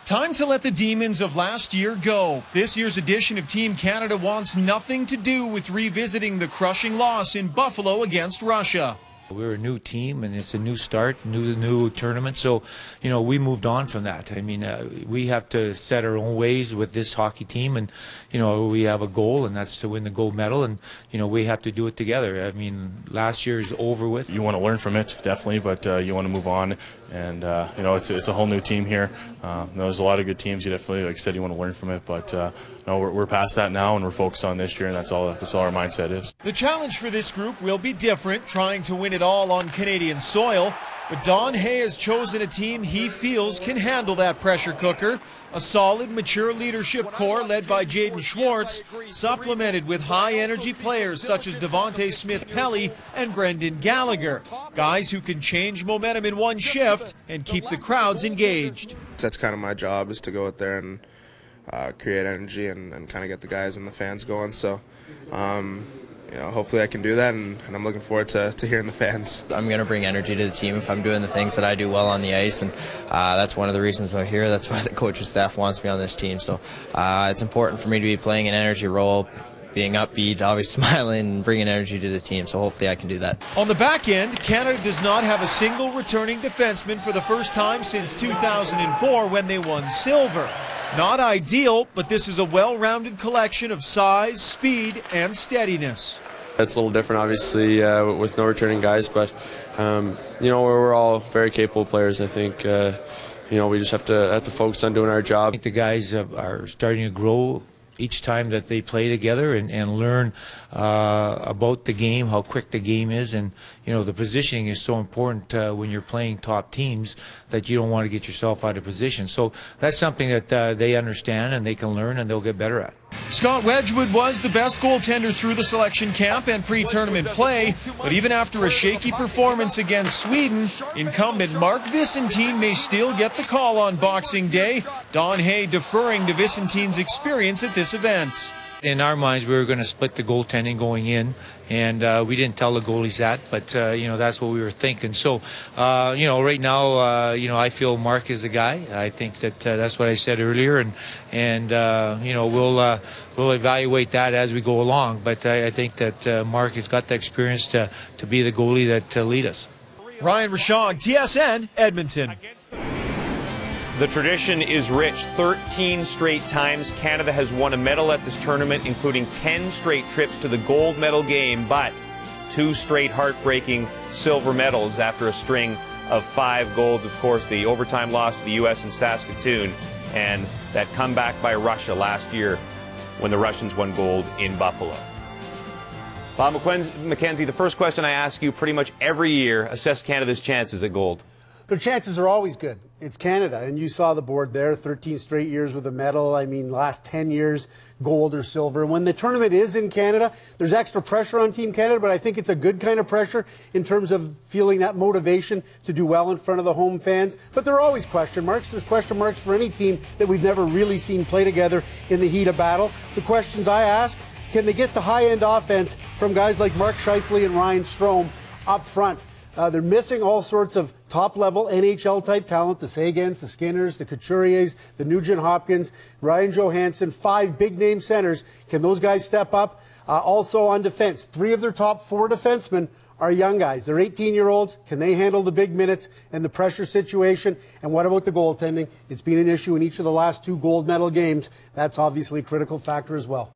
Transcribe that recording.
Time to let the demons of last year go. This year's edition of Team Canada wants nothing to do with revisiting the crushing loss in Buffalo against Russia. We're a new team, and it's a new start, new tournament. So, you know, we moved on from that. I mean, we have to set our own ways with this hockey team, and you know, we have a goal, and that's to win the gold medal. And you know, we have to do it together. I mean, last year is over with. You want to learn from it, definitely, but you want to move on. And you know, it's a whole new team here. There's a lot of good teams. You definitely, like I said, you want to learn from it. But no, we're past that now, and we're focused on this year, and that's all our mindset is. The challenge for this group will be different, trying to win it all on Canadian soil. But Don Hay has chosen a team he feels can handle that pressure cooker. A solid, mature leadership core led by Jaden Schwartz, supplemented with high-energy players such as Devante Smith-Pelly and Gallagher. Guys who can change momentum in one shift and keep the crowds engaged. That's kind of my job, is to go out there and create energy and kind of get the guys and the fans going. So, you know, hopefully I can do that, and I'm looking forward to hearing the fans. I'm going to bring energy to the team if I'm doing the things that I do well on the ice, and that's one of the reasons I'm here. That's why the coaching staff wants me on this team. So it's important for me to be playing an energy role, being upbeat, always smiling, and bringing energy to the team. So hopefully I can do that. On the back end, Canada does not have a single returning defenseman for the first time since 2004 when they won silver. Not ideal, but this is a well-rounded collection of size, speed, and steadiness. It's a little different, obviously, with no returning guys, but you know, we're all very capable players. I think you know, we just have to focus on doing our job. I think the guys are starting to grow each time that they play together and learn about the game, how quick the game is. And you know, the positioning is so important when you're playing top teams, that you don't want to get yourself out of position. So that's something that they understand and they can learn, and they'll get better at. Scott Wedgwood was the best goaltender through the selection camp and pre-tournament play, but even after a shaky performance against Sweden, incumbent Mark Vicentine may still get the call on Boxing Day. Don Hay deferring to Vicentine's experience at this event. In our minds, we were going to split the goaltending going in, and we didn't tell the goalies that, but you know, that's what we were thinking. So you know, right now, you know, I feel Mark is the guy. I think that that's what I said earlier, and you know, we'll evaluate that as we go along. But I think that Mark has got the experience to be the goalie that lead us. Ryan Rishaug, TSN, Edmonton. The tradition is rich. 13 straight times Canada has won a medal at this tournament, including 10 straight trips to the gold medal game, but 2 straight heartbreaking silver medals after a string of 5 golds. Of course, the overtime loss to the U.S. in Saskatoon, and that comeback by Russia last year when the Russians won gold in Buffalo. Bob McKenzie, the first question I ask you pretty much every year: assess Canada's chances at gold. Their chances are always good. It's Canada, and you saw the board there, 13 straight years with a medal. I mean, last 10 years, gold or silver. When the tournament is in Canada, there's extra pressure on Team Canada, but I think it's a good kind of pressure in terms of feeling that motivation to do well in front of the home fans. But there are always question marks. There's question marks for any team that we've never really seen play together in the heat of battle. The questions I ask: can they get the high-end offense from guys like Mark Scheifele and Ryan Strome up front? They're missing all sorts of top-level NHL-type talent: the Sagans, the Skinners, the Couturiers, the Nugent-Hopkins, Ryan Johansson, 5 big-name centers. Can those guys step up? Also on defense, 3 of their top 4 defensemen are young guys. They're 18-year-olds. Can they handle the big minutes and the pressure situation? And what about the goaltending? It's been an issue in each of the last 2 gold medal games. That's obviously a critical factor as well.